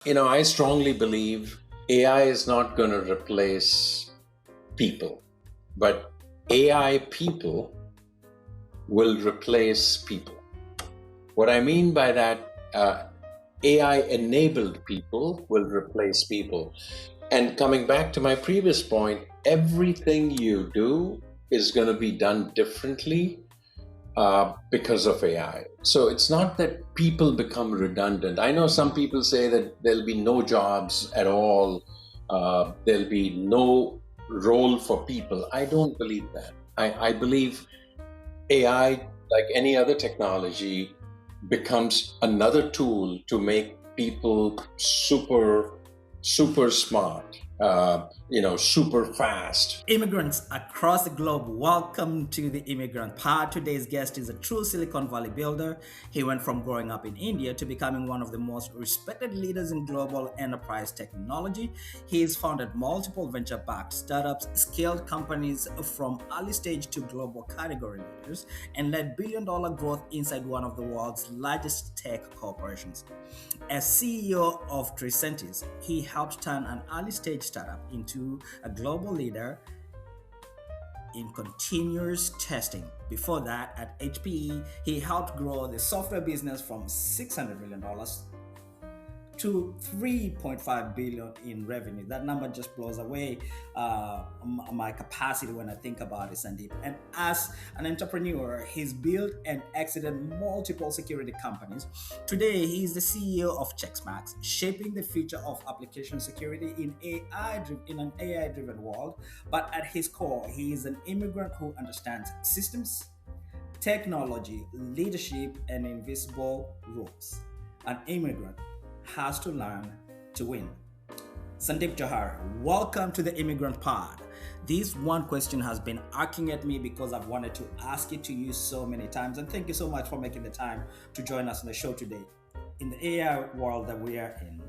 I strongly believe AI is not going to replace people, but AI people will replace people. What I mean by that, AI enabled people will replace people. And coming back to my previous point, everything you do is going to be done differently because of AI. So it's not that people become redundant. I know some people say that there'll be no jobs at all, there'll be no role for people. I don't believe that. I believe AI, like any other technology, becomes another tool to make people super smart, super fast. Immigrants across the globe, welcome to the Immigrant Pod. Today's guest is a true Silicon Valley builder. He went from growing up in India to becoming one of the most respected leaders in global enterprise technology. He has founded multiple venture-backed startups, scaled companies from early stage to global category leaders, and led billion-dollar growth inside one of the world's largest tech corporations. As CEO of Tricentis, he helped turn an early stage startup into a global leader in continuous testing. Before that, at HPE, he helped grow the software business from $600 million to 3.5 billion in revenue. That number just blows away my capacity when I think about it, Sandeep. And as an entrepreneur, he's built and exited multiple security companies. Today, he is the CEO of Checkmarx, shaping the future of application security in an AI-driven world. But at his core, he is an immigrant who understands systems, technology, leadership, and invisible rules. An immigrant has to learn to win. Sandeep Johri, welcome to the Immigrant Pod. This one question has been arcing at me because I've wanted to ask it to you so many times. And thank you so much for making the time to join us on the show today. In the AI world that we are in,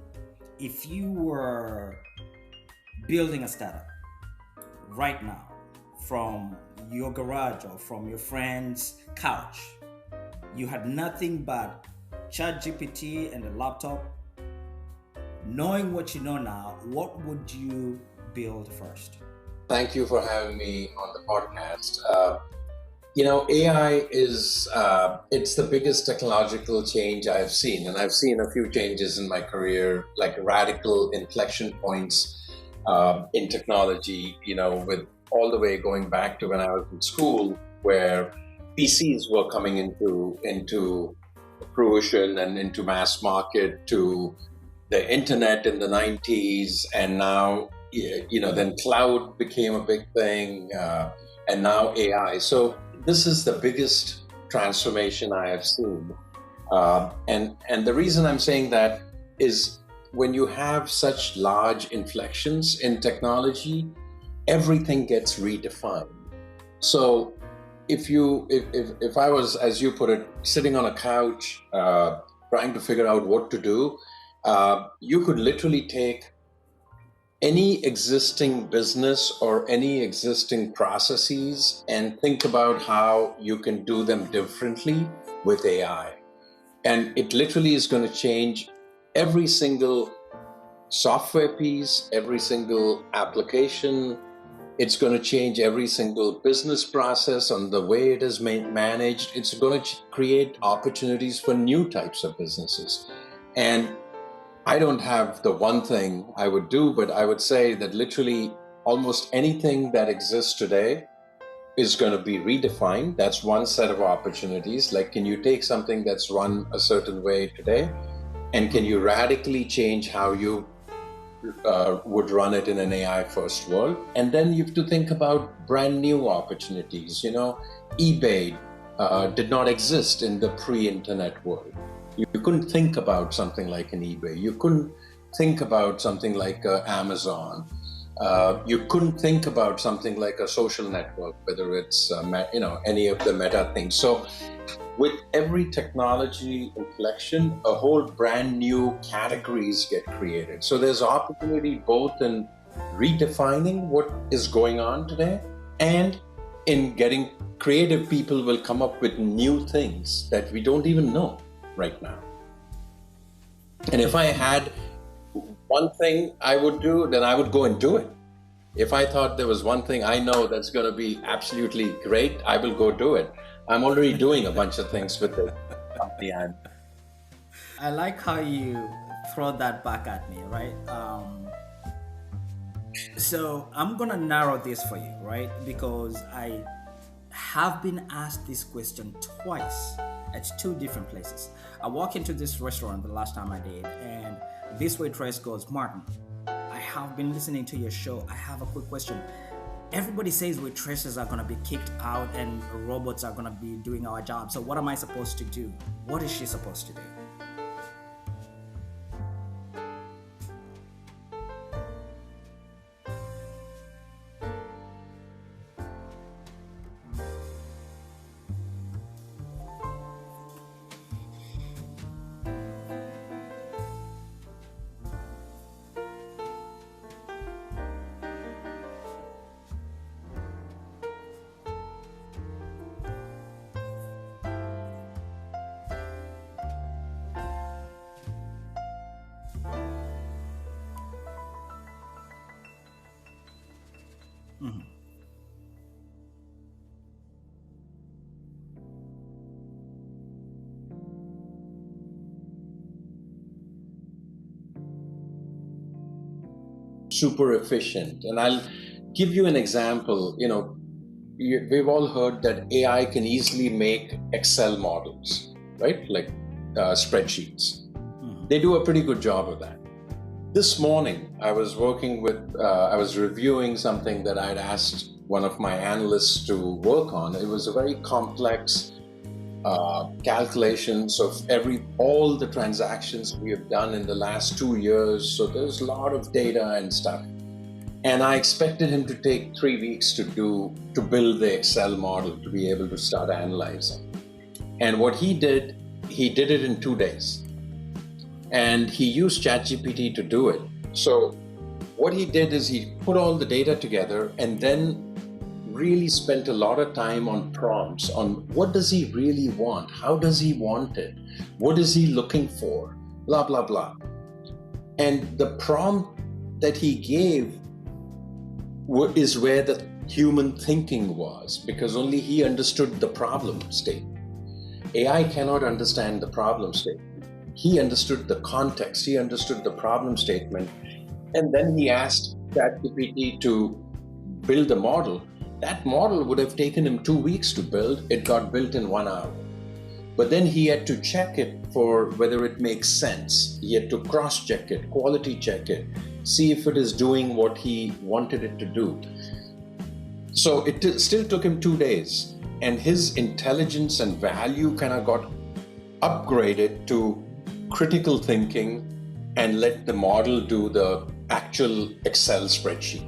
if you were building a startup right now from your garage or from your friend's couch, you had nothing but ChatGPT and a laptop. Knowing what you know now, what would you build first? Thank you for having me on the podcast. AI is it's the biggest technological change I've seen, and I've seen a few changes in my career, like radical inflection points in technology. With all the way going back to when I was in school, where PCs were coming into fruition and into mass market, to the internet in the 90s, and now then cloud became a big thing, and now AI. So this is the biggest transformation I have seen, and the reason I'm saying that is when you have such large inflections in technology, everything gets redefined. So if I was, as you put it, sitting on a couch trying to figure out what to do, you could literally take any existing business or any existing processes and think about how you can do them differently with AI. And it literally is going to change every single software piece, every single application. It's going to change every single business process on the way it is managed. It's going to create opportunities for new types of businesses. And I don't have the one thing I would do, but I would say that literally almost anything that exists today is going to be redefined. That's one set of opportunities. Like, can you take something that's run a certain way today, and can you radically change how you would run it in an AI first world? And then you have to think about brand new opportunities. eBay did not exist in the pre-internet world. You couldn't think about something like an eBay. You couldn't think about something like Amazon. You couldn't think about something like a social network, whether it's any of the meta things. So with every technology inflection, a whole brand new categories get created. So there's opportunity both in redefining what is going on today, and in getting creative people will come up with new things that we don't even know right now. And if I had one thing I would do, then I would go and do it. If I thought there was one thing I know that's going to be absolutely great, I will go do it. I'm already doing a bunch of things with the company. I like how you throw that back at me, right? So I'm gonna narrow this for you, right? Because I have been asked this question twice at two different places. I walk into this restaurant the last time I did, and this waitress goes, "Martin, I have been listening to your show. I have a quick question. Everybody says waitresses are gonna be kicked out and robots are gonna be doing our job. So what am I supposed to do?" What is she supposed to do? Mhm. Super efficient. And I'll give you an example. We've all heard that AI can easily make Excel models, right? Like spreadsheets. Mhm. They do a pretty good job of that. This morning, I was I was reviewing something that I'd asked one of my analysts to work on. It was a very complex calculations of all the transactions we have done in the last 2 years. So there's a lot of data and stuff. And I expected him to take 3 weeks to build the Excel model to be able to start analyzing. And what he did it in 2 days. And he used ChatGPT to do it. So what he did is he put all the data together and then really spent a lot of time on prompts on what does he really want? How does he want it? What is he looking for? Blah, blah, blah. And the prompt that he gave is where the human thinking was, because only he understood the problem statement. AI cannot understand the problem statement. He understood the context, he understood the problem statement, and then he asked ChatGPT to build a model. That model would have taken him 2 weeks to build. It got built in 1 hour. But then he had to check it for whether it makes sense. He had to cross-check it, quality check it, see if it is doing what he wanted it to do. So it still took him 2 days. And his intelligence and value kind of got upgraded to critical thinking and let the model do the actual Excel spreadsheet.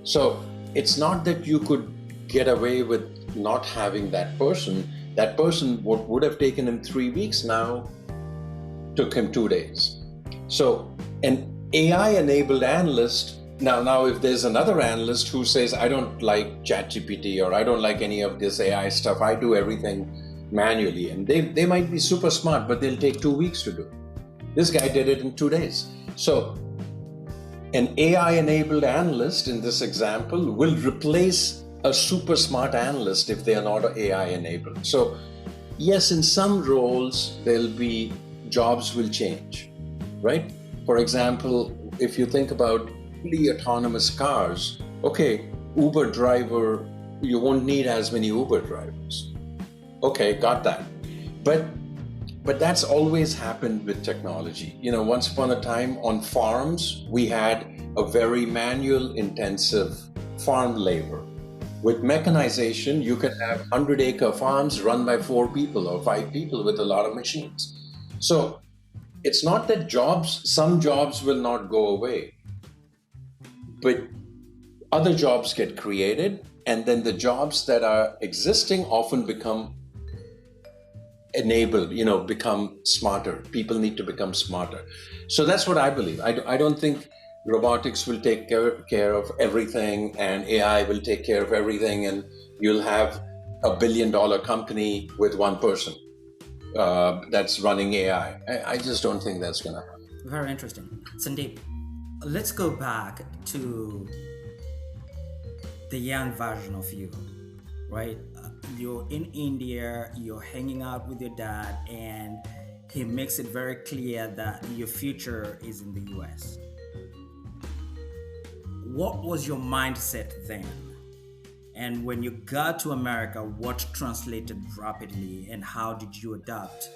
So it's not that you could get away with not having that person. That person, what would have taken him 3 weeks now, took him 2 days. So an AI-enabled analyst, now if there's another analyst who says, I don't like ChatGPT or I don't like any of this AI stuff, I do everything manually, and they might be super smart, but they'll take 2 weeks to do it. This guy did it in 2 days. So an AI-enabled analyst in this example will replace a super smart analyst if they are not AI-enabled. So yes, in some roles, jobs will change, right? For example, if you think about fully autonomous cars, okay, Uber driver, you won't need as many Uber drivers. Okay, got that. But that's always happened with technology. Once upon a time on farms, we had a very manual intensive farm labor. With mechanization, you can have 100-acre farms run by 4 people or 5 people with a lot of machines. So it's not that some jobs will not go away, but other jobs get created, and then the jobs that are existing often become enabled, become smarter. People need to become smarter. So that's what I believe. I don't think robotics will take care of everything and AI will take care of everything and you'll have $1 billion company with one person that's running AI. I just don't think that's going to happen. Very interesting. Sandeep, Let's go back to the young version of you, right? You're in India, you're hanging out with your dad, and he makes it very clear that your future is in the US. What was your mindset then? And when you got to America, what translated rapidly, and how did you adapt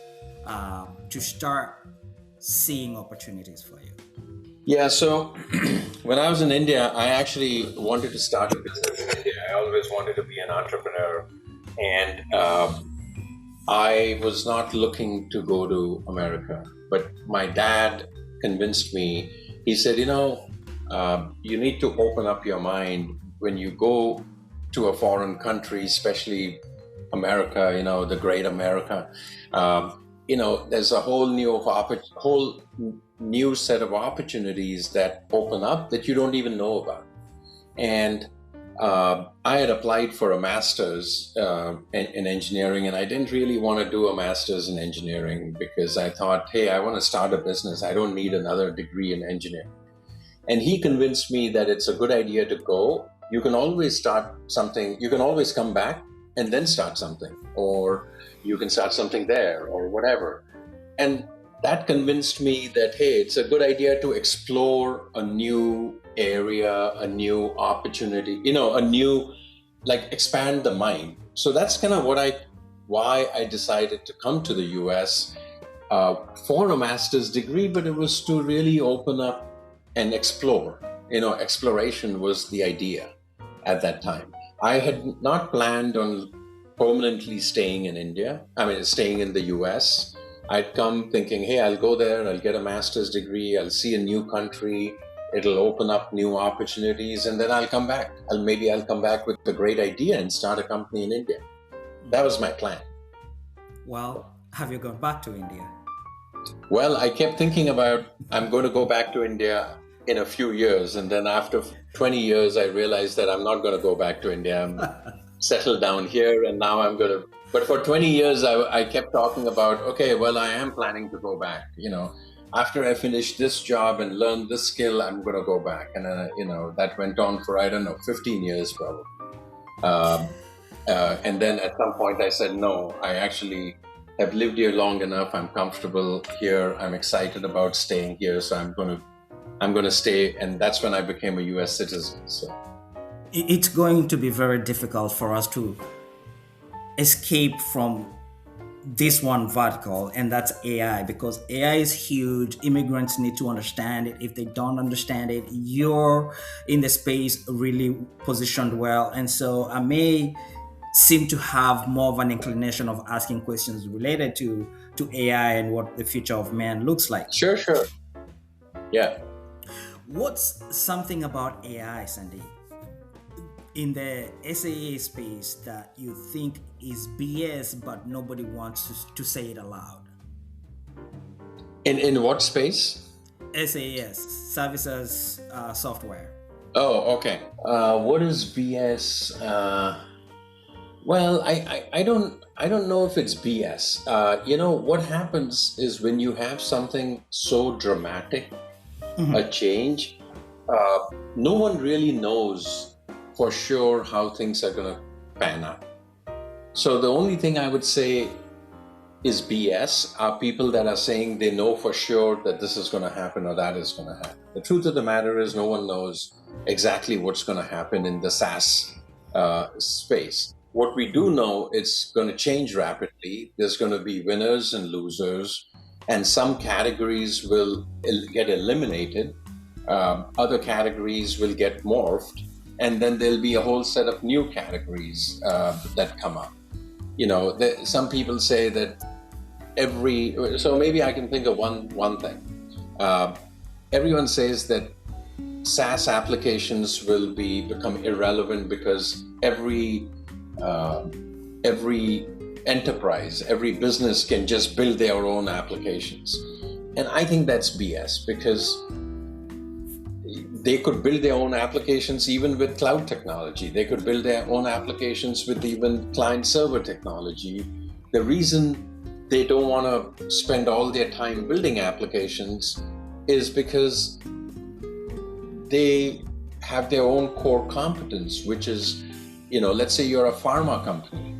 to start seeing opportunities for you? Yeah, so when I was in India, I actually wanted to start a business in India. I always wanted to be an entrepreneur. And I was not looking to go to America. But my dad convinced me. He said, you need to open up your mind when you go to a foreign country, especially America, the great America. There's a whole new set of opportunities that open up that you don't even know about. And I had applied for a master's in engineering, and I didn't really want to do a master's in engineering because I thought, hey, I want to start a business. I don't need another degree in engineering. And he convinced me that it's a good idea to go. You can always start something. You can always come back and then start something, or you can start something there or whatever. And that convinced me that, hey, it's a good idea to explore a new area, a new opportunity, expand the mind. So that's kind of why I decided to come to the US for a master's degree, but it was to really open up and explore. Exploration was the idea at that time. I had not planned on permanently staying in staying in the US. I'd come thinking, hey, I'll go there, I'll get a master's degree, I'll see a new country, it'll open up new opportunities, and then I'll come back. I'll come back with a great idea and start a company in India. That was my plan. Well, have you gone back to India? Well, I kept thinking about, I'm going to go back to India in a few years. And then after 20 years, I realized that I'm not going to go back to India. I'm settled down here, and now I'm going to. But for 20 years, I kept talking about, okay, well, I am planning to go back. After I finish this job and learn this skill, I'm going to go back. And, that went on for, 15 years probably. And then at some point I said, no, I actually have lived here long enough. I'm comfortable here. I'm excited about staying here. So I'm going to stay. And that's when I became a US citizen. So It's going to be very difficult for us to escape from this one vertical, and that's AI, because AI is huge. Immigrants need to understand it. If they don't understand it, you're in the space really positioned well. And so I may seem to have more of an inclination of asking questions related to AI and what the future of man looks like. Sure. Yeah. What's something about AI, Sandeep, in the SAA space that you think is BS, but nobody wants to say it aloud? In what space? SaaS, services software. Oh, okay. What is BS? Well, I don't know if it's BS. What happens is when you have something so dramatic, a change, no one really knows for sure how things are going to pan out. So the only thing I would say is BS are people that are saying they know for sure that this is going to happen or that is going to happen. The truth of the matter is no one knows exactly what's going to happen in the SaaS space. What we do know, it's going to change rapidly. There's going to be winners and losers, and some categories will get eliminated. Other categories will get morphed, and then there'll be a whole set of new categories that come up. Some people say that so maybe I can think of one thing. Everyone says that SaaS applications will become irrelevant because every enterprise, every business can just build their own applications. And I think that's BS, because they could build their own applications even with cloud technology. They could build their own applications with even client server technology. The reason they don't want to spend all their time building applications is because they have their own core competence, which is, let's say you're a pharma company.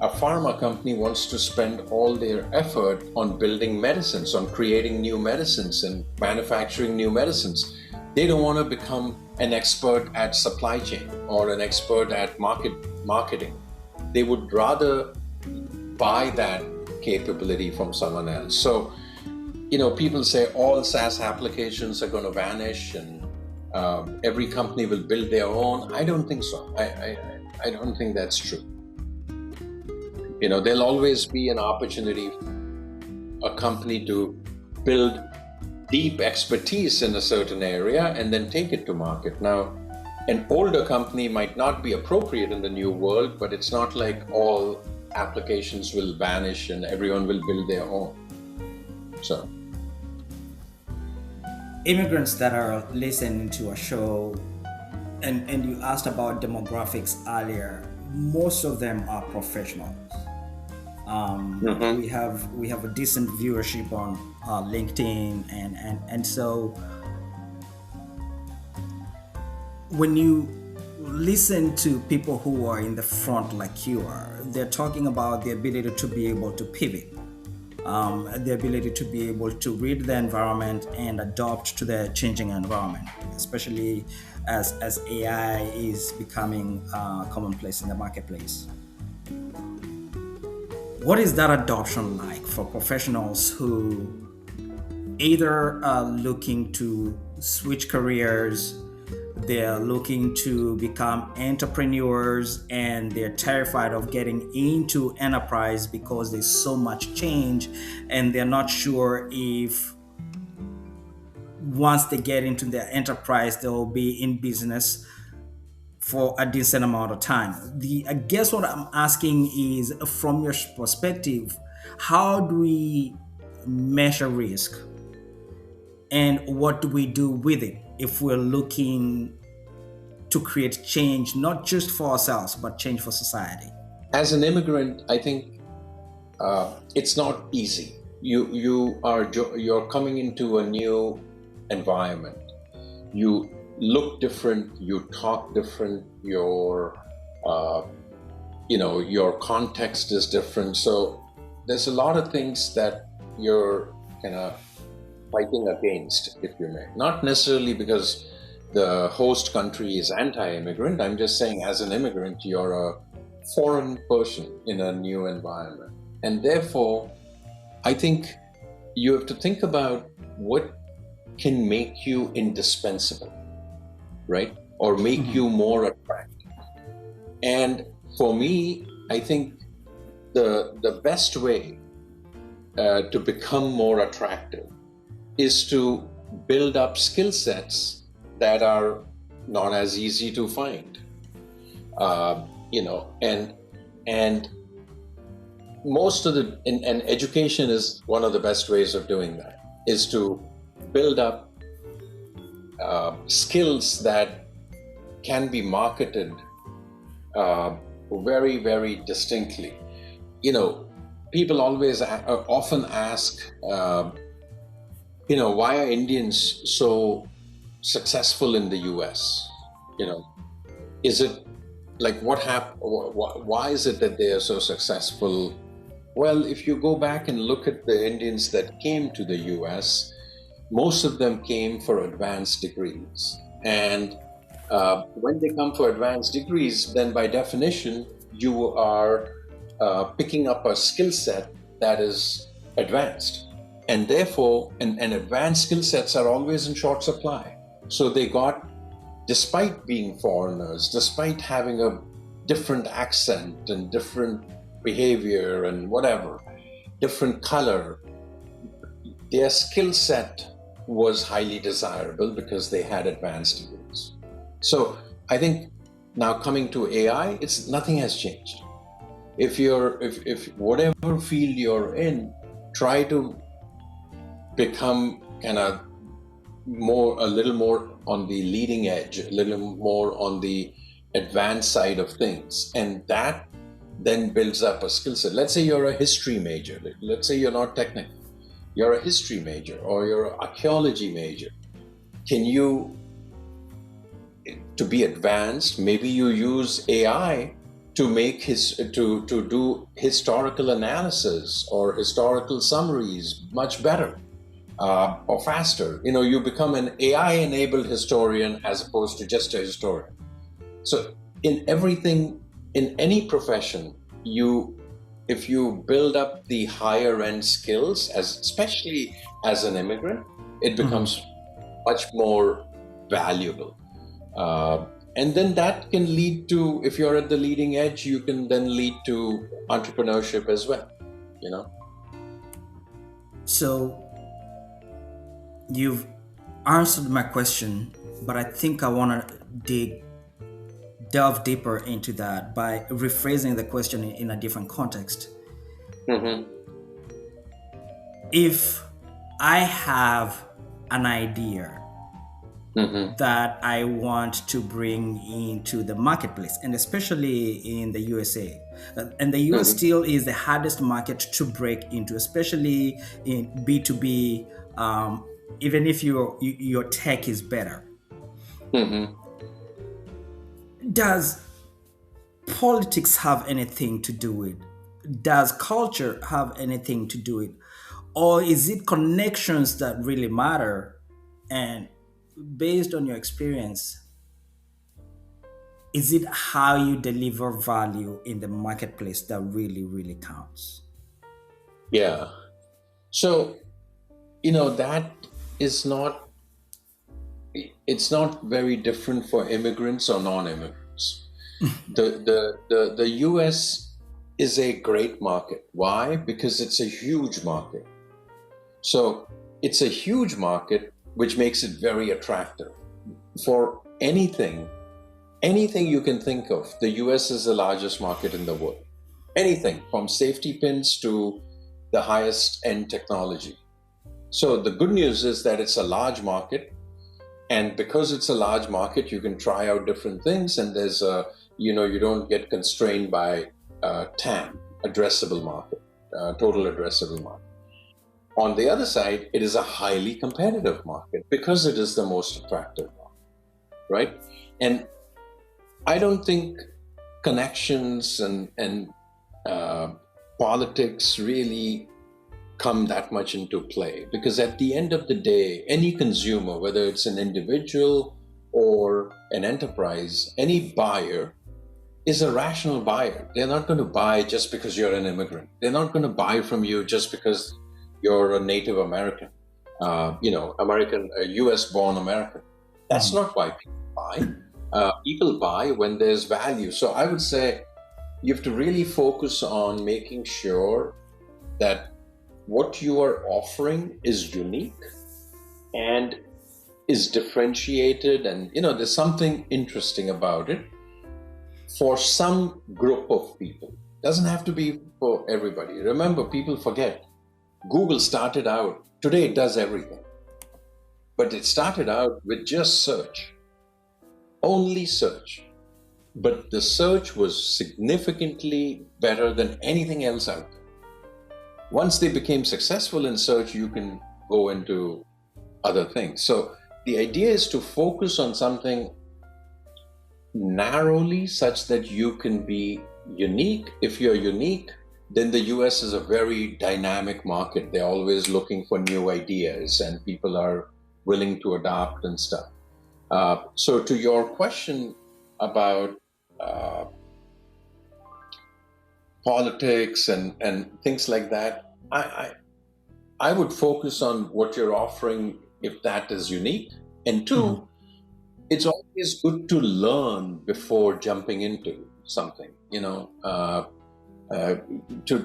A pharma company wants to spend all their effort on building medicines, on creating new medicines and manufacturing new medicines. They don't want to become an expert at supply chain or an expert at marketing. They would rather buy that capability from someone else. So, people say all SaaS applications are going to vanish and every company will build their own. I don't think so. I don't think that's true. There'll always be an opportunity for a company to build deep expertise in a certain area and then take it to market. Now, an older company might not be appropriate in the new world, but it's not like all applications will vanish and everyone will build their own. So, immigrants that are listening to a show, and you asked about demographics earlier, most of them are professionals. We have a decent viewership on LinkedIn, and so when you listen to people who are in the front like you are, they're talking about the ability to be able to pivot, the ability to be able to read the environment and adopt to the changing environment, especially as AI is becoming commonplace in the marketplace. What is that adoption like for professionals who either are looking to switch careers, they're looking to become entrepreneurs, and they're terrified of getting into enterprise because there's so much change and they're not sure if once they get into the enterprise they'll be in business for a decent amount of time? I guess what I'm asking is, from your perspective, how do we measure risk and what do we do with it if we're looking to create change, not just for ourselves, but change for society? As an immigrant, I think it's not easy. You're coming into a new environment. You look different, you talk different, your context is different. So there's a lot of things that you're kind of fighting against, if you may. Not necessarily because the host country is anti-immigrant. I'm just saying, as an immigrant, you're a foreign person in a new environment. And therefore, I think you have to think about what can make you indispensable, right? Or make you more attractive. And for me, I think the best way to become more attractive is to build up skill sets that are not as easy to find. And most of and education is one of the best ways of doing that, is to build up skills that can be marketed very, very distinctly. People often ask, why are Indians so successful in the US? Is it like what happened? Why is it that they are so successful? Well, if you go back and look at the Indians that came to the US, most of them came for advanced degrees. And when they come for advanced degrees, then by definition, you are picking up a skill set that is advanced. And therefore, and advanced skill sets are always in short supply. So they got, despite being foreigners, despite having a different accent and different behavior and whatever, different color, their skill set was highly desirable because they had advanced degrees. So I think now coming to AI, nothing has changed. If whatever field you're in, try to become kind of a little more on the leading edge, a little more on the advanced side of things. And that then builds up a skill set. Let's say you're a history major. Let's say you're not technical. You're a history major or you're an archaeology major. Can you to be advanced, maybe you use AI to make to do historical analysis or historical summaries much better or faster. You become an AI-enabled historian as opposed to just a historian. So in everything, in any profession, if you build up the higher end skills, especially as an immigrant, it becomes much more valuable. And then that can lead to, if you're at the leading edge, you can then lead to entrepreneurship as well. So you've answered my question, but I think I want to delve deeper into that by rephrasing the question in a different context. Mm-hmm. If I have an idea that I want to bring into the marketplace, and especially in the USA, and the US still is the hardest market to break into, especially in B2B, even if your tech is better. Does politics have anything to do with it? Does culture have anything to do with it? Or is it connections that really matter? And based on your experience, is it how you deliver value in the marketplace that really, really counts? Yeah. So, that is not, it's not very different for immigrants or non-immigrants. The US is a great market. Why? Because it's a huge market. So it's a huge market, which makes it very attractive. For anything you can think of, the US is the largest market in the world. Anything from safety pins to the highest end technology. So the good news is that it's a large market. And because it's a large market, you can try out different things. And there's you don't get constrained by TAM, addressable market, total addressable market. On the other side, it is a highly competitive market because it is the most attractive market, right? And I don't think connections and politics really come that much into play, because at the end of the day, any consumer, whether it's an individual or an enterprise, any buyer is a rational buyer. They're not going to buy just because you're an immigrant. They're not going to buy from you just because you're a Native American, American, US-born American. That's not why people buy. People buy when there's value. So I would say you have to really focus on making sure that what you are offering is unique and is differentiated, and there's something interesting about it for some group of people. It doesn't have to be for everybody. Remember, people forget, Google started out, today it does everything, but it started out with just search, only search. But the search was significantly better than anything else out there. Once they became successful in search, you can go into other things. So the idea is to focus on something narrowly such that you can be unique. If you're unique, then the US is a very dynamic market. They're always looking for new ideas and people are willing to adopt and stuff. So to your question about politics and things like that, I would focus on what you're offering if that is unique. And two, it's always good to learn before jumping into something, to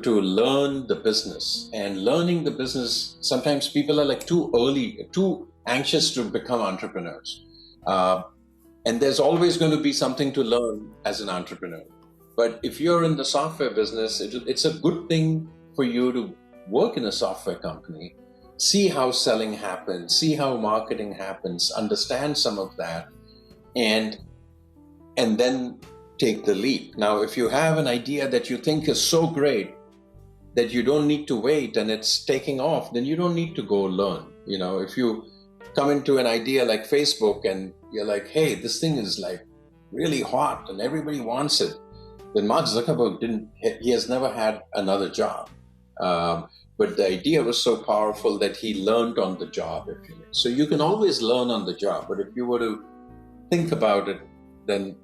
learn the business. And learning the business, sometimes people are like too anxious to become entrepreneurs. And there's always going to be something to learn as an entrepreneur. But if you're in the software business, it's a good thing for you to work in a software company, see how selling happens, see how marketing happens, understand some of that, and then take the leap. Now, if you have an idea that you think is so great that you don't need to wait and it's taking off, then you don't need to go learn. If you come into an idea like Facebook and you're like, hey, this thing is like really hot and everybody wants it. Then Mark Zuckerberg he has never had another job. But the idea was so powerful that he learned on the job, if you will. So you can always learn on the job, but if you were to think about it, then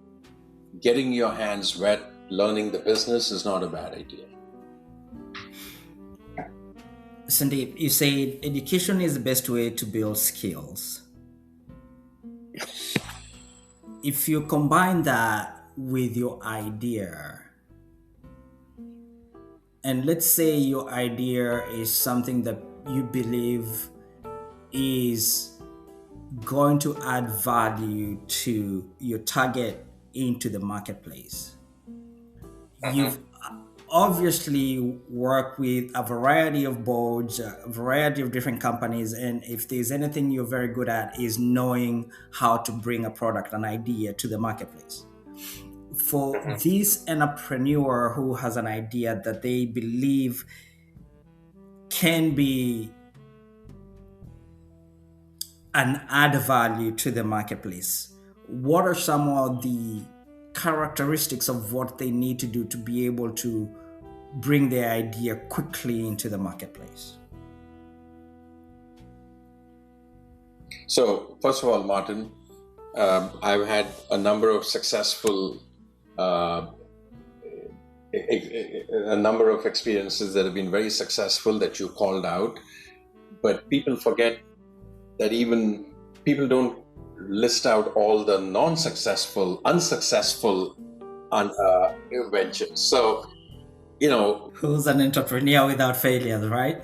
getting your hands wet, learning the business is not a bad idea. Sandeep, you said education is the best way to build skills. If you combine that with your idea, and let's say your idea is something that you believe is going to add value to your target into the marketplace. You've obviously worked with a variety of boards, a variety of different companies, and if there's anything you're very good at is knowing how to bring a product, an idea to the marketplace. For this entrepreneur who has an idea that they believe can be an add value to the marketplace, what are some of the characteristics of what they need to do to be able to bring their idea quickly into the marketplace? So, first of all, Martin, I've had a number of successful, a number of experiences that have been very successful that you called out, but people forget that even people don't list out all the unsuccessful ventures. So, who's an entrepreneur without failures, right?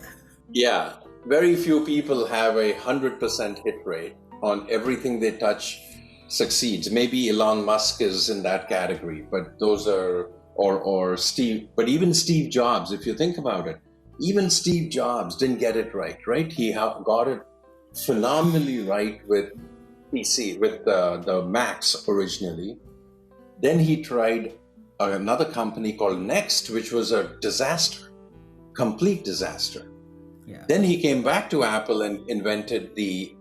Yeah, very few people have 100% hit rate on everything they touch succeeds. Maybe Elon Musk is in that category, but those are, or Steve, but even Steve Jobs, if you think about it, even Steve Jobs didn't get it right? He got it phenomenally right with PC, with the Macs originally. Then he tried another company called Next, which was a disaster, complete disaster. Yeah. Then he came back to Apple and invented the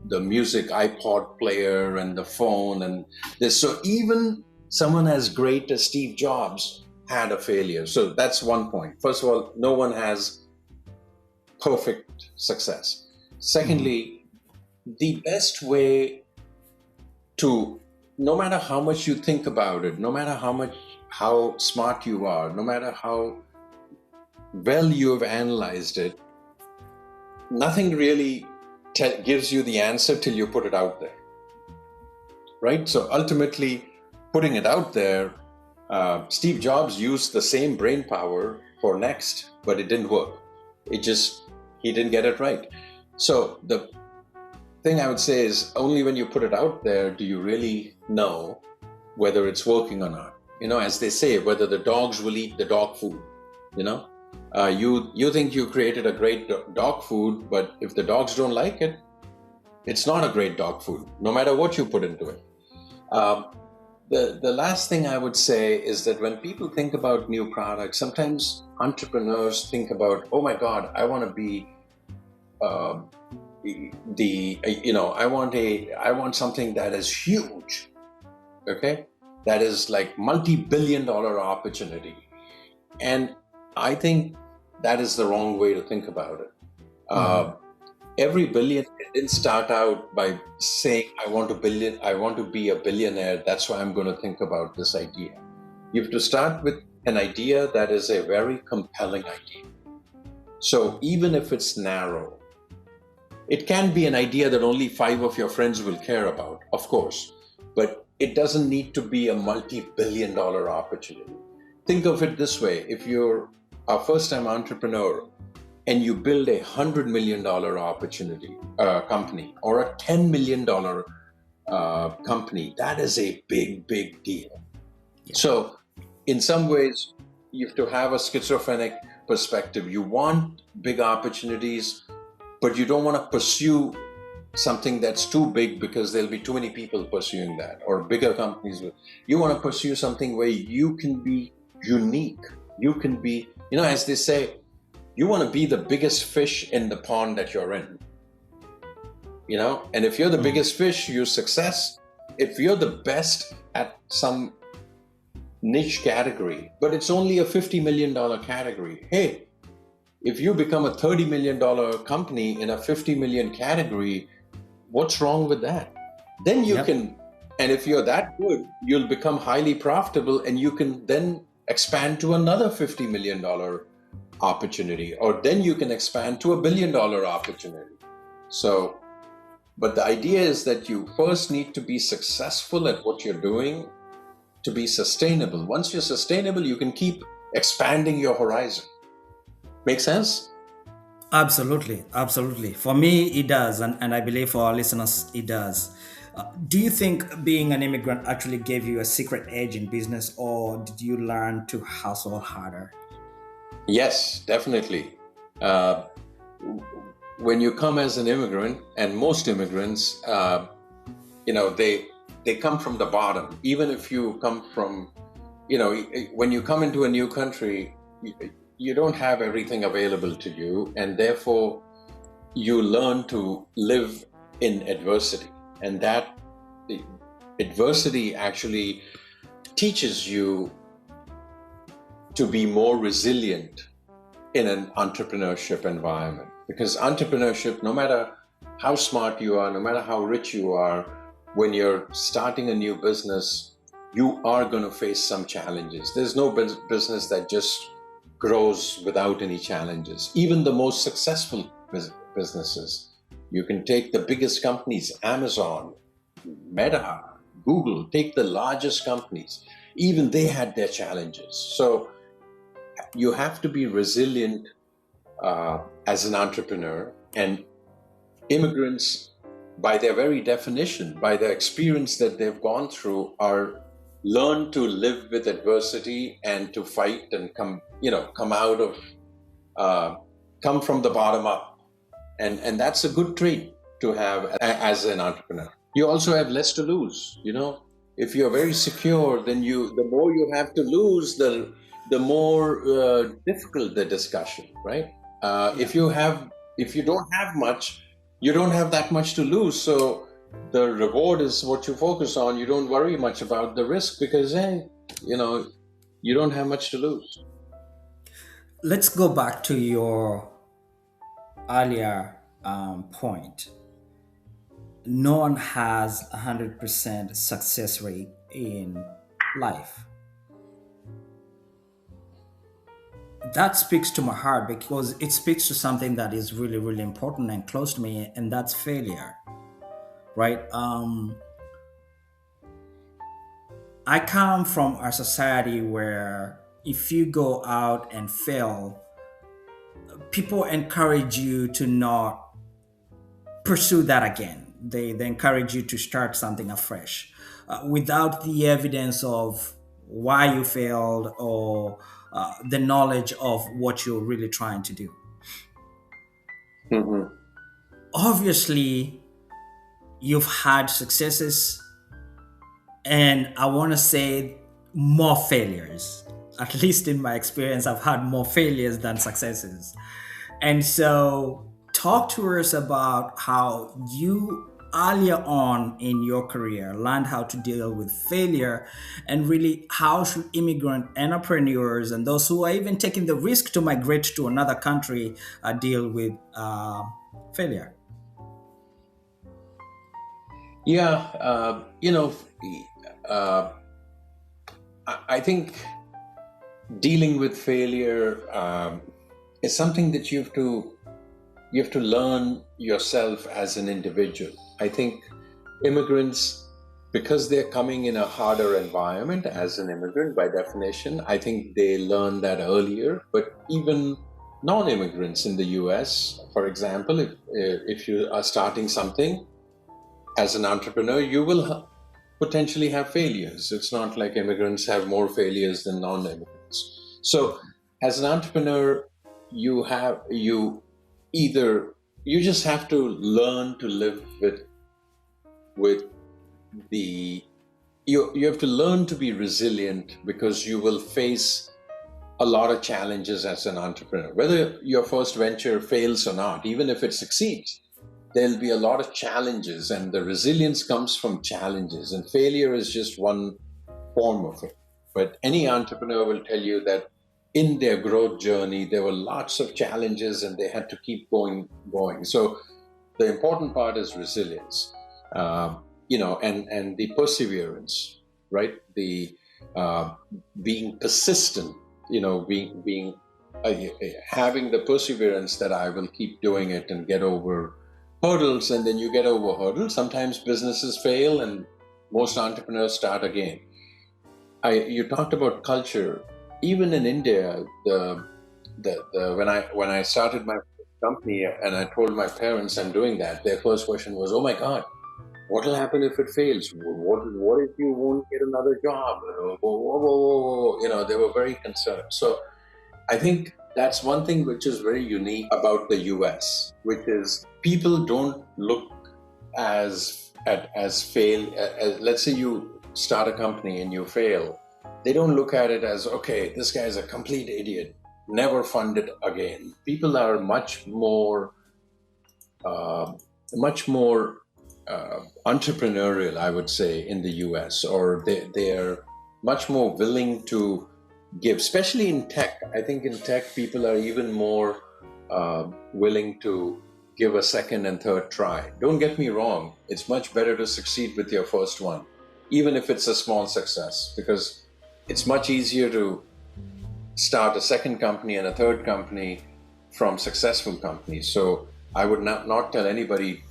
music iPod player and the phone and this. So even someone as great as Steve Jobs had a failure. So that's one point. First of all, no one has perfect success. Secondly, the best way to, no matter how much you think about it, no matter how smart you are, no matter how well you have analyzed it, nothing really gives you the answer till you put it out there, right? So ultimately, putting it out there, Steve Jobs used the same brain power for Next, but it didn't work. He didn't get it right. So the thing I would say is only when you put it out there do you really know whether it's working or not. As they say, whether the dogs will eat the dog food. You think you created a great dog food, but if the dogs don't like it, it's not a great dog food, no matter what you put into it. The last thing I would say is that when people think about new products, sometimes entrepreneurs think about, oh my God, I want to be I want something that is huge, okay? That is like multi-billion-dollar opportunity. And I think that is the wrong way to think about it. Every billionaire didn't start out by saying, I want to be a billionaire. That's why I'm going to think about this idea. You have to start with an idea that is a very compelling idea. So even if it's narrow, it can be an idea that only 5 of your friends will care about, of course, but it doesn't need to be a multi-billion-dollar opportunity. Think of it this way. If you're a first-time entrepreneur and you build $100 million company or a $10 million company, that is a big, big deal. Yeah. So in some ways, you have to have a schizophrenic perspective. You want big opportunities, but you don't want to pursue something that's too big because there'll be too many people pursuing that, or bigger companies will. You want to pursue something where you can be unique. You can be, as they say, you want to be the biggest fish in the pond that you're in. And if you're the biggest fish, you success. If you're the best at some niche category, but it's only a $50 million category, hey, if you become a $30 million company in a 50 million category, what's wrong with that? Then you can, and if you're that good, you'll become highly profitable, and you can then expand to another $50 million opportunity, or then you can expand to $1 billion opportunity. So, but the idea is that you first need to be successful at what you're doing to be sustainable. Once you're sustainable, you can keep expanding your horizon. Make sense? Absolutely. Absolutely. For me, it does. And I believe for our listeners, it does. Do you think being an immigrant actually gave you a secret edge in business, or did you learn to hustle harder? Yes, definitely. When you come as an immigrant, and most immigrants, they come from the bottom. Even if you come from, when you come into a new country, you don't have everything available to you, and therefore you learn to live in adversity. And that adversity actually teaches you to be more resilient in an entrepreneurship environment. Because entrepreneurship, no matter how smart you are, no matter how rich you are, when you're starting a new business, you are going to face some challenges. There's no business that just grows without any challenges. Even the most successful businesses, you can take the biggest companies, Amazon, Meta, Google, take the largest companies, even they had their challenges. So you have to be resilient as an entrepreneur. And immigrants, by their very definition, by the experience that they've gone through, are learn to live with adversity and to fight and come from the bottom up. And that's a good trait to have as an entrepreneur. You also have less to lose. If you're very secure, then the more you have to lose, the more difficult the discussion, right? If you don't have much, you don't have that much to lose. So the reward is what you focus on. You don't worry much about the risk because, you don't have much to lose. Let's go back to your earlier point. No one has 100% success rate in life. That speaks to my heart because it speaks to something that is really, really important and close to me, and that's failure, right? I come from a society where if you go out and fail, people encourage you to not pursue that again. They encourage you to start something afresh without the evidence of why you failed or the knowledge of what you're really trying to do. Mm-hmm. Obviously, you've had successes, and I want to say more failures. At least in my experience, I've had more failures than successes. And so, talk to us about how you earlier on in your career learned how to deal with failure, and really how should immigrant entrepreneurs and those who are even taking the risk to migrate to another country deal with failure. Yeah, I think dealing with failure is something that you have to learn yourself as an individual. I think immigrants, because they're coming in a harder environment as an immigrant by definition, I think they learn that earlier. But even non-immigrants in the US, for example, if you are starting something as an entrepreneur, you will potentially have failures. It's not like immigrants have more failures than non-immigrants. So as an entrepreneur, you just have to learn to live with you have to learn to be resilient, because you will face a lot of challenges as an entrepreneur, whether your first venture fails or not. Even if it succeeds, there'll be a lot of challenges, and the resilience comes from challenges, and failure is just one form of it. But any entrepreneur will tell you that in their growth journey, there were lots of challenges and they had to keep going. So the important part is resilience, and the perseverance, right? The being persistent, being having the perseverance that I will keep doing it and get over hurdles. And then you get over hurdles. Sometimes businesses fail and most entrepreneurs start again. You talked about culture. Even in India, when I started my company and I told my parents I'm doing that, their first question was, "Oh my God, what will happen if it fails? What if you won't get another job?" They were very concerned. So I think that's one thing which is very unique about the US, which is people don't look as fail. As, let's say you start a company and you fail, they don't look at it as, okay, this guy is a complete idiot, never fund it again. People are much more entrepreneurial, I would say, in the US, or they're much more willing to give, especially in tech. I think in tech, people are even more willing to give a second and third try. Don't get me wrong, it's much better to succeed with your first one, even if it's a small success, because it's much easier to start a second company and a third company from successful companies. So I would not tell anybody,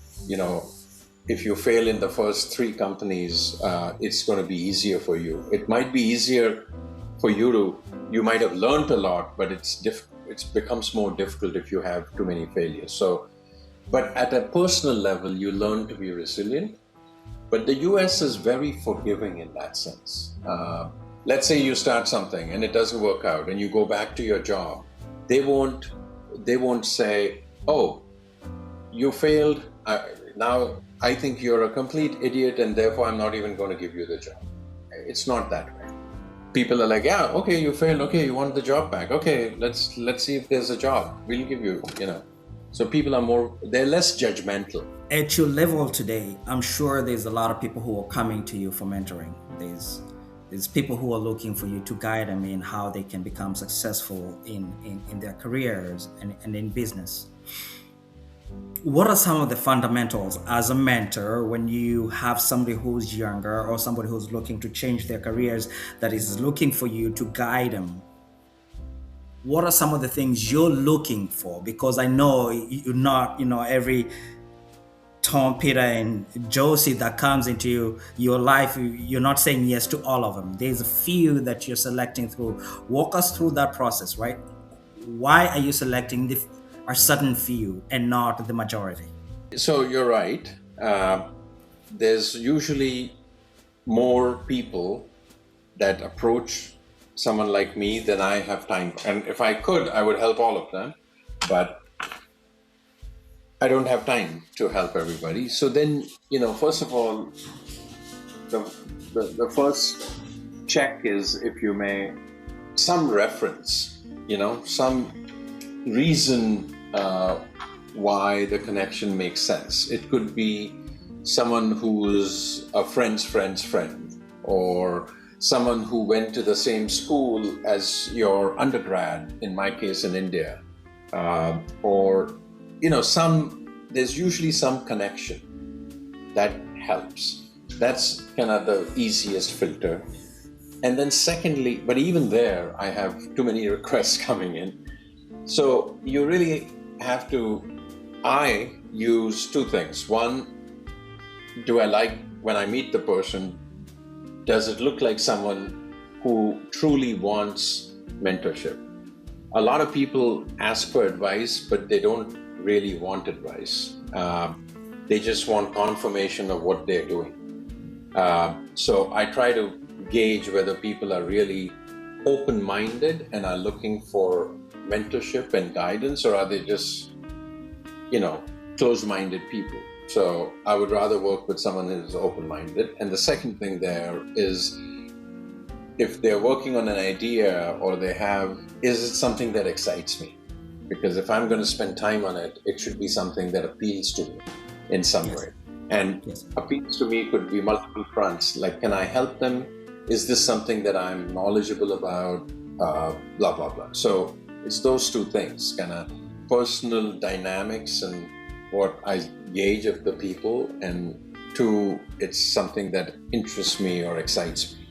if you fail in the first 3 companies, it's going to be easier for you. It might be easier for you might have learned a lot, but it becomes more difficult if you have too many failures. So, but at a personal level, you learn to be resilient. But the US is very forgiving in that sense. Let's say you start something and it doesn't work out and you go back to your job. They won't say, "Oh, you failed. Now I think you're a complete idiot and therefore I'm not even going to give you the job." It's not that way. People are like, "Yeah, okay, you failed. Okay, you want the job back. Okay, let's see if there's a job. We'll give you, So people they're less judgmental. At your level today, I'm sure there's a lot of people who are coming to you for mentoring. There's people who are looking for you to guide them in how they can become successful in their careers and in business. What are some of the fundamentals as a mentor when you have somebody who's younger or somebody who's looking to change their careers that is looking for you to guide them? What are some of the things you're looking for? Because I know you're not, every Tom, Peter, and Josie that comes into your life, you're not saying yes to all of them. There's a few that you're selecting through. Walk us through that process, right? Why are you selecting a certain few and not the majority? So you're right. There's usually more people that approach someone like me than I have time. And if I could, I would help all of them. But I don't have time to help everybody. So then, first of all, the first check is, if you may, some reference, some reason why the connection makes sense. It could be someone who's a friend's friend's friend, or someone who went to the same school as your undergrad, in my case in India, or there's usually some connection that helps. That's kind of the easiest filter. And then secondly, but even there, I have too many requests coming in. So you really have to, I use 2 things. One, do I like, when I meet the person, does it look like someone who truly wants mentorship? A lot of people ask for advice, but they don't really want advice. They just want confirmation of what they're doing. So I try to gauge whether people are really open-minded and are looking for mentorship and guidance, or are they just, closed-minded people. So I would rather work with someone who's open-minded. And the second thing there is, if they're working on an idea or is it something that excites me? because if I'm going to spend time on it, it should be something that appeals to me in some Yes. way. And Yes. appeals to me could be multiple fronts. Like, can I help them? Is this something that I'm knowledgeable about? Blah, blah, blah. So it's those two things, kind of personal dynamics and what I gauge of the people, and two, it's something that interests me or excites me.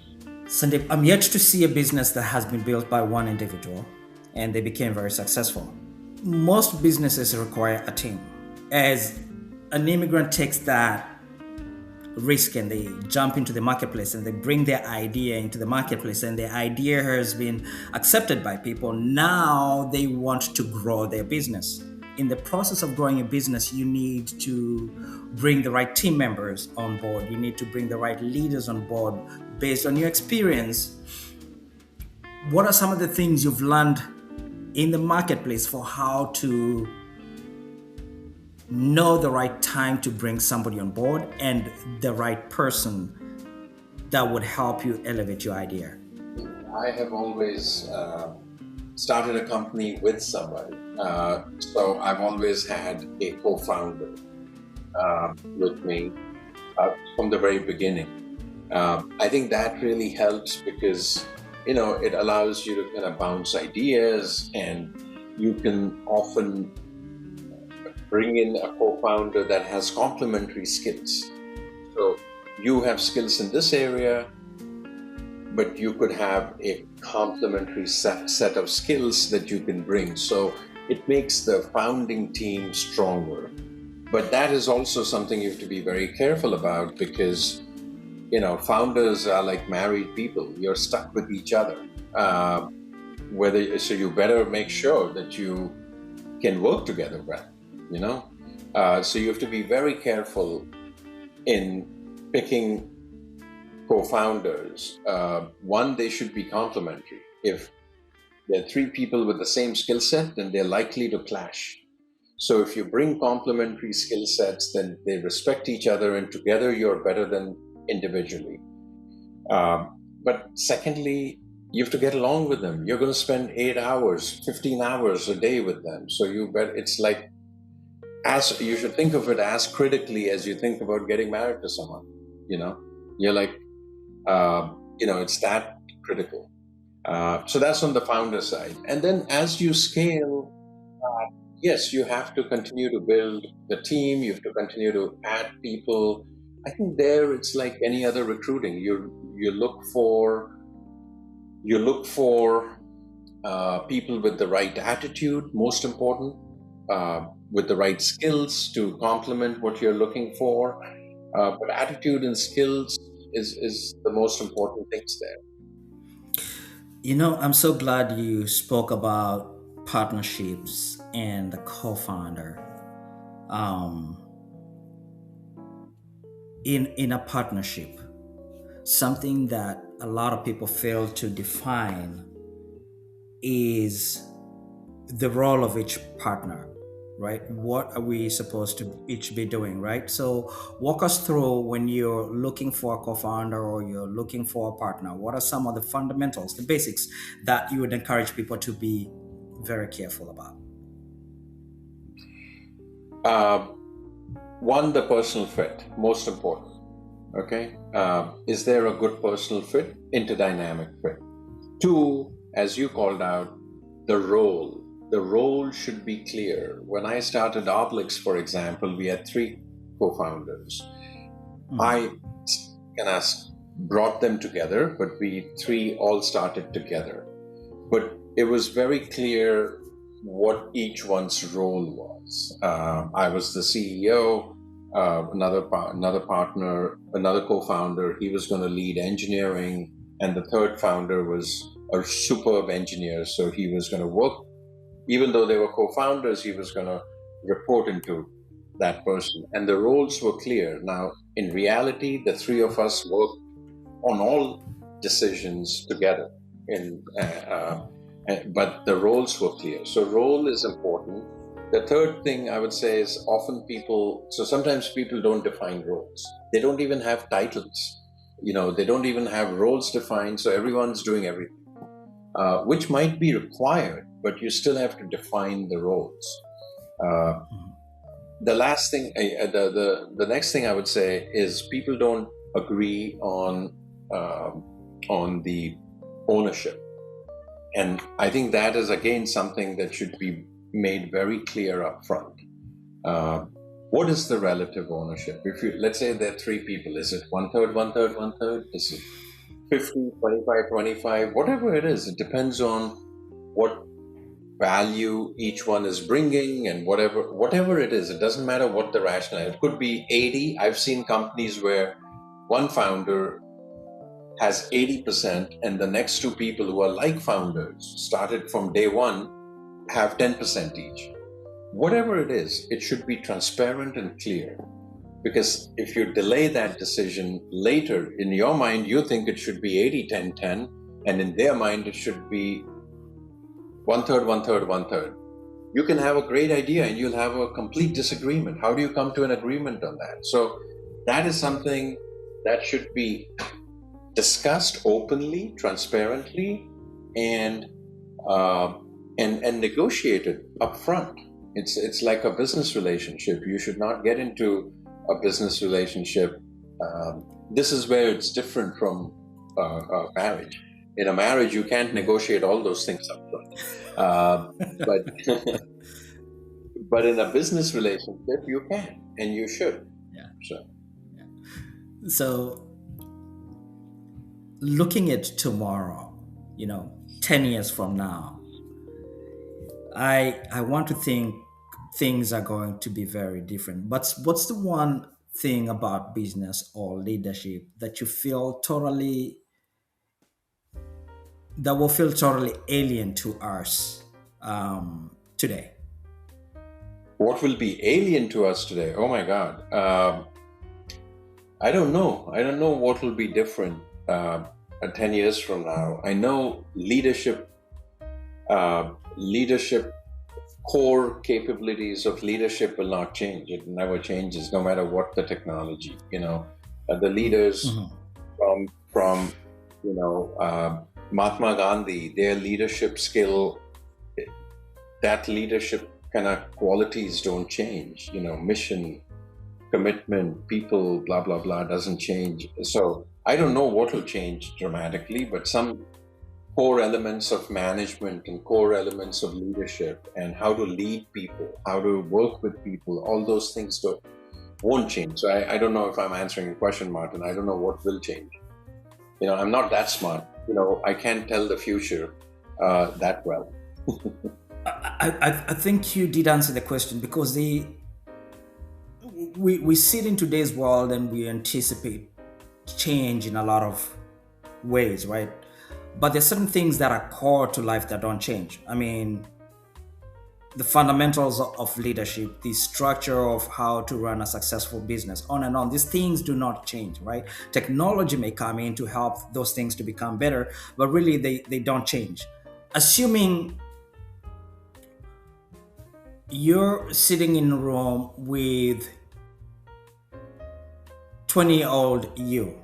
Sandeep, I'm yet to see a business that has been built by one individual and they became very successful. Most businesses require a team. As an immigrant takes that risk and they jump into the marketplace and they bring their idea into the marketplace and the idea has been accepted by people, now they want to grow their business. In the process of growing a business, you need to bring the right team members on board. You need to bring the right leaders on board based on your experience. What are some of the things you've learned in the marketplace for how to know the right time to bring somebody on board and the right person that would help you elevate your idea? I have always started a company with somebody. So I've always had a co-founder with me from the very beginning. I think that really helps because, it allows you to kind of bounce ideas, and you can often bring in a co-founder that has complementary skills. So you have skills in this area, but you could have a complementary set of skills that you can bring. So it makes the founding team stronger. But that is also something you have to be very careful about, because founders are like married people. You're stuck with each other. So you better make sure that you can work together well. So you have to be very careful in picking co-founders. One, they should be complementary. If there are three people with the same skill set, then they're likely to clash. So if you bring complementary skill sets, then they respect each other, and together you're better than individually. But secondly, you have to get along with them. You're going to spend 8 hours, 15 hours a day with them. So it's like, you should think of it as critically as you think about getting married to someone. You're like, it's that critical. So that's on the founder side. And then as you scale, yes, you have to continue to build the team. You have to continue to add people. I think there it's like any other recruiting. You look for people with the right attitude, most important, with the right skills to complement what you're looking for. But attitude and skills is the most important things there. I'm so glad you spoke about partnerships and the co-founder. In a partnership, something that a lot of people fail to define is the role of each partner, right? What are we supposed to each be doing, right? So walk us through, when you're looking for a co-founder or you're looking for a partner, what are some of the fundamentals, the basics that you would encourage people to be very careful about? One, the personal fit, most important. Okay, is there a good personal fit, interdynamic fit? Two, as you called out, the role. The role should be clear. When I started Oblix, for example, we had 3 co-founders. I brought them together, but we 3 all started together. But it was very clear what each one's role was. I was the CEO. Another partner, another co-founder, he was going to lead engineering, and the third founder was a superb engineer, so he was going to work, even though they were co-founders, he was going to report into that person, and the roles were clear. Now, in reality, the 3 of us worked on all decisions together, but the roles were clear. So role is important. The third thing I would say is sometimes people don't define roles. They don't even have titles. They don't even have roles defined, so everyone's doing everything. which might be required, but you still have to define the roles. The last thing, the next thing I would say is people don't agree on the ownership, and I think that is again something that should be made very clear up front. What is the relative ownership? If you, let's say there are three people, is it 1/3, 1/3, 1/3? Is it 50, 25, 25? Whatever it is, it depends on what value each one is bringing, and whatever it is, it doesn't matter what the rationale. It could be 80. I've seen companies where one founder has 80% and the next two people who are like founders, started from day one, have 10% each. Whatever it is, it should be transparent and clear, because if you delay that decision later, in your mind you think it should be 80-10-10, and in their mind it should be 1/3, 1/3, 1/3. You can have a great idea and you'll have a complete disagreement. How do you come to an agreement on that? So that is something that should be discussed openly, transparently, and negotiated up front. It's like a business relationship. You should not get into a business relationship. This is where it's different from a marriage. In a marriage, you can't negotiate all those things up front. But in a business relationship, you can and you should. Yeah. So looking at tomorrow, 10 years from now, I want to think things are going to be very different. But what's the one thing about business or leadership that you feel that will feel totally alien to us today? What will be alien to us today? Oh my God. I don't know. I don't know what will be different 10 years from now. I know leadership core capabilities of leadership will not change. It never changes, no matter what the technology. The leaders from Mahatma Gandhi, their leadership skill, that leadership kind of qualities don't change. Mission, commitment, people, blah, blah, blah, doesn't change. So I don't know what will change dramatically, but some core elements of management and core elements of leadership and how to lead people, how to work with people, all those things won't change. So I don't know if I'm answering your question, Martin. I don't know what will change. I'm not that smart. I can't tell the future that well. I think you did answer the question, because we sit in today's world and we anticipate change in a lot of ways, right? But there's certain things that are core to life that don't change. I mean, the fundamentals of leadership, the structure of how to run a successful business, on and on. These things do not change, right? Technology may come in to help those things to become better, but really they don't change. Assuming you're sitting in a room with 20-year-old you,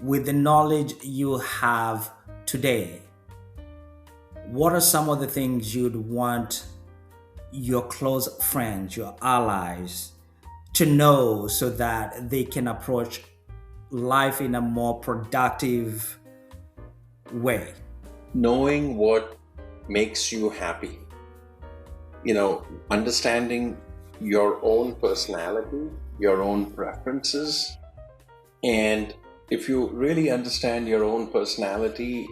with the knowledge you have today, what are some of the things you'd want your close friends, your allies, to know so that they can approach life in a more productive way? Knowing what makes you happy. Understanding your own personality, your own preferences. And if you really understand your own personality,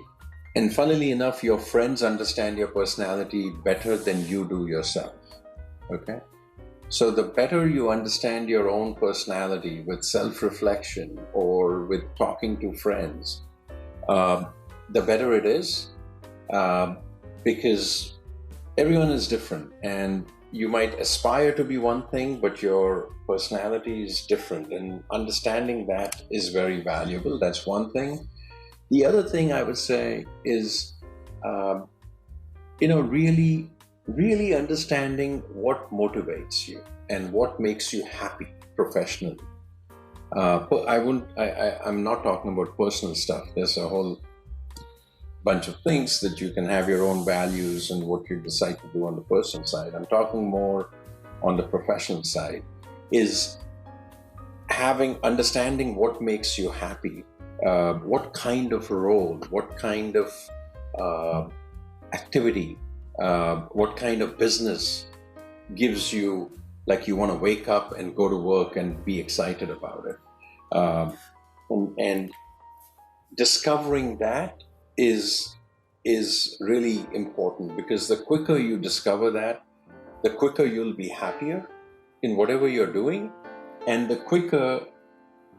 and funnily enough, your friends understand your personality better than you do yourself. Okay? So the better you understand your own personality with self-reflection or with talking to friends, the better it is, because everyone is different, and you might aspire to be one thing, but your personality is different, and understanding that is very valuable. That's one thing. The other thing I would say is, really understanding what motivates you and what makes you happy professionally. I'm not talking about personal stuff. There's a whole bunch of things that you can have your own values and what you decide to do on the personal side. I'm talking more on the professional side, is understanding what makes you happy, what kind of role, what kind of activity, what kind of business gives you, like, you want to wake up and go to work and be excited about it. And discovering that is really important, because the quicker you discover that, the quicker you'll be happier in whatever you're doing, and the quicker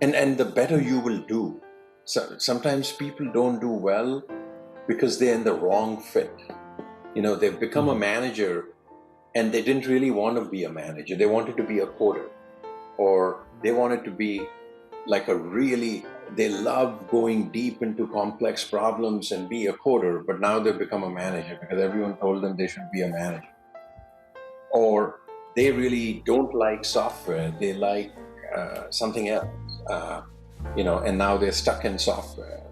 and the better you will do. So sometimes people don't do well because they're in the wrong fit. They've become a manager and they didn't really want to be a manager. They wanted to be a coder, or they wanted to be like they love going deep into complex problems and be a coder, but now they've become a manager because everyone told them they should be a manager. Or they really don't like software, they like something else, and now they're stuck in software.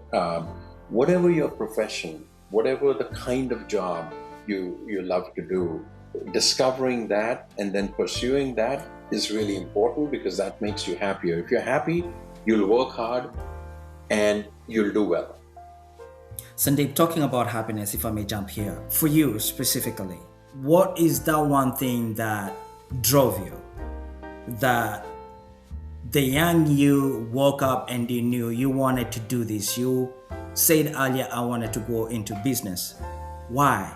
Whatever your profession, whatever the kind of job you love to do, discovering that and then pursuing that is really important, because that makes you happier. If you're happy, you'll work hard and you'll do well. Sandeep, talking about happiness, if I may jump here, for you specifically, what is that one thing that drove you, that the young you woke up and you knew you wanted to do this? You said earlier, I wanted to go into business. Why?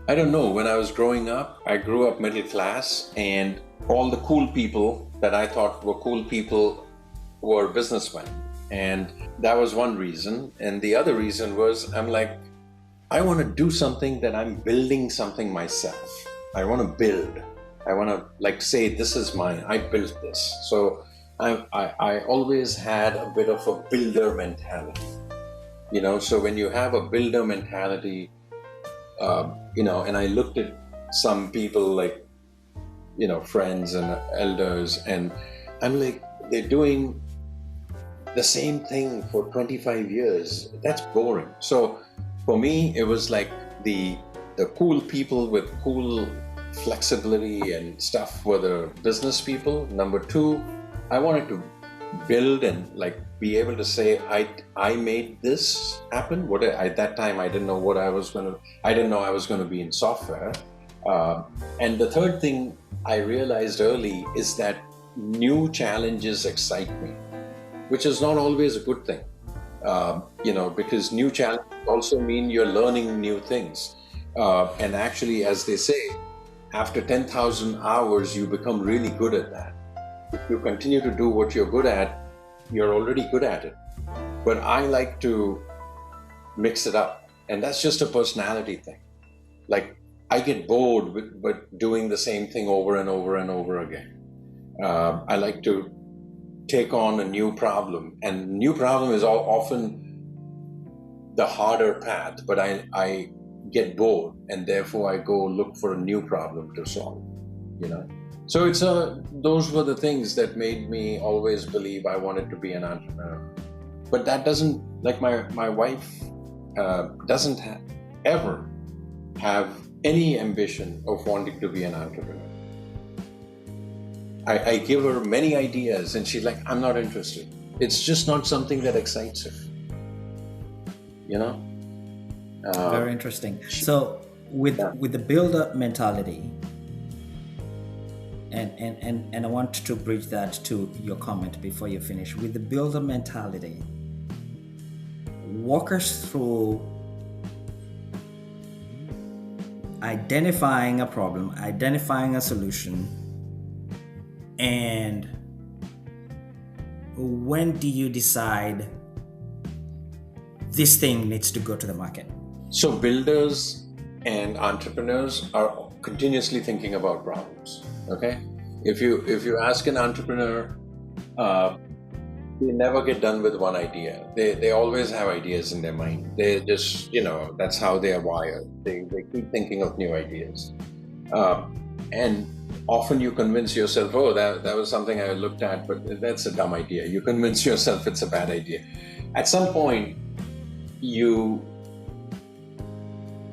I don't know. When I was growing up, I grew up middle class, and all the cool people that I thought were cool people were businessmen. And that was one reason. And the other reason was, I'm like, I want to do something that I'm building something myself. I want to build. I want to say, this is mine. I built this. So I always had a bit of a builder mentality. So when you have a builder mentality, and I looked at some people like, friends and elders, and I'm like, they're doing the same thing for 25 years. That's boring. So for me, it was like the cool people with cool flexibility and stuff were the business people. Number two, I wanted to build and be able to say, I made this happen. At that time, I didn't know I was going to be in software. And the third thing I realized early is that new challenges excite me, which is not always a good thing. Because new challenges also mean you're learning new things. And actually, as they say, after 10,000 hours, you become really good at that. If you continue to do what you're good at, you're already good at it. But I like to mix it up. And that's just a personality thing. I get bored with doing the same thing over and over and over again. I like to take on a new problem. And new problem is often the harder path, but I get bored, and therefore I go look for a new problem to solve, So those were the things that made me always believe I wanted to be an entrepreneur. But that doesn't, my wife doesn't ever have any ambition of wanting to be an entrepreneur. I give her many ideas and she's like, I'm not interested. It's just not something that excites her. Very interesting. So with the builder mentality, and I want to bridge that to your comment before you finish. With the builder mentality, walk us through identifying a problem, identifying a solution, and when do you decide this thing needs to go to the market? So builders and entrepreneurs are continuously thinking about problems. Okay, if you ask an entrepreneur, they never get done with one idea. They always have ideas in their mind. They just, that's how they are wired. They keep thinking of new ideas, and often you convince yourself, oh, that was something I looked at, but that's a dumb idea. You convince yourself it's a bad idea. At some point, you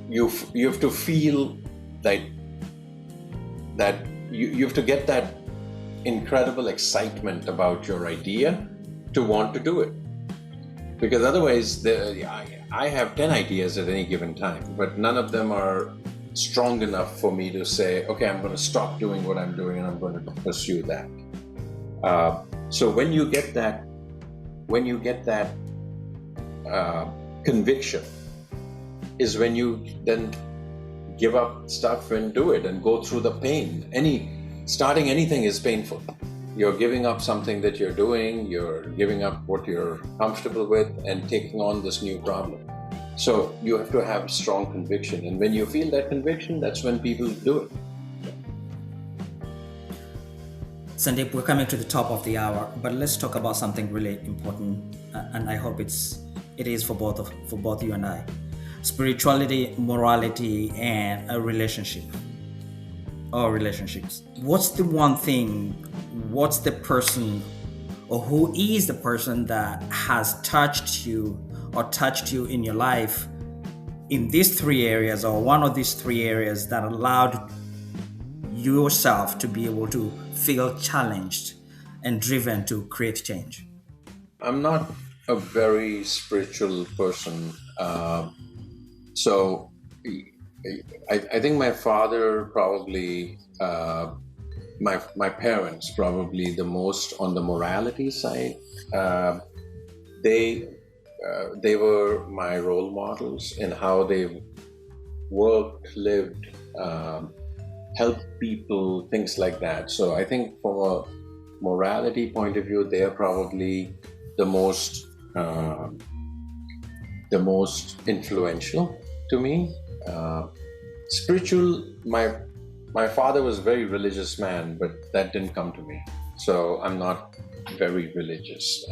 you have to feel that you have to get that incredible excitement about your idea to want to do it, because otherwise I have 10 ideas at any given time, but none of them are strong enough for me to say, okay, I'm going to stop doing what I'm doing and I'm going to pursue that. So when you get that conviction is when you then give up stuff and do it and go through the pain. Starting anything is painful. You're giving up something that you're doing, you're giving up what you're comfortable with and taking on this new problem. So you have to have strong conviction, and when you feel that conviction, that's when people do it. Sandeep, we're coming to the top of the hour, but let's talk about something really important, and I hope it is for both you and I: spirituality, morality, and a relationship or relationships. What's the one thing? What's the person, or who is the person that has touched you in your life in these three areas, or one of these three areas, that allowed yourself to be able to feel challenged and driven to create change? I'm not a very spiritual person. So I think my father probably, my parents probably the most on the morality side. They were my role models in how they worked, lived, helped people, things like that. So I think from a morality point of view, they are probably the most influential to me. Spiritual, my father was a very religious man, but that didn't come to me. So I'm not very religious.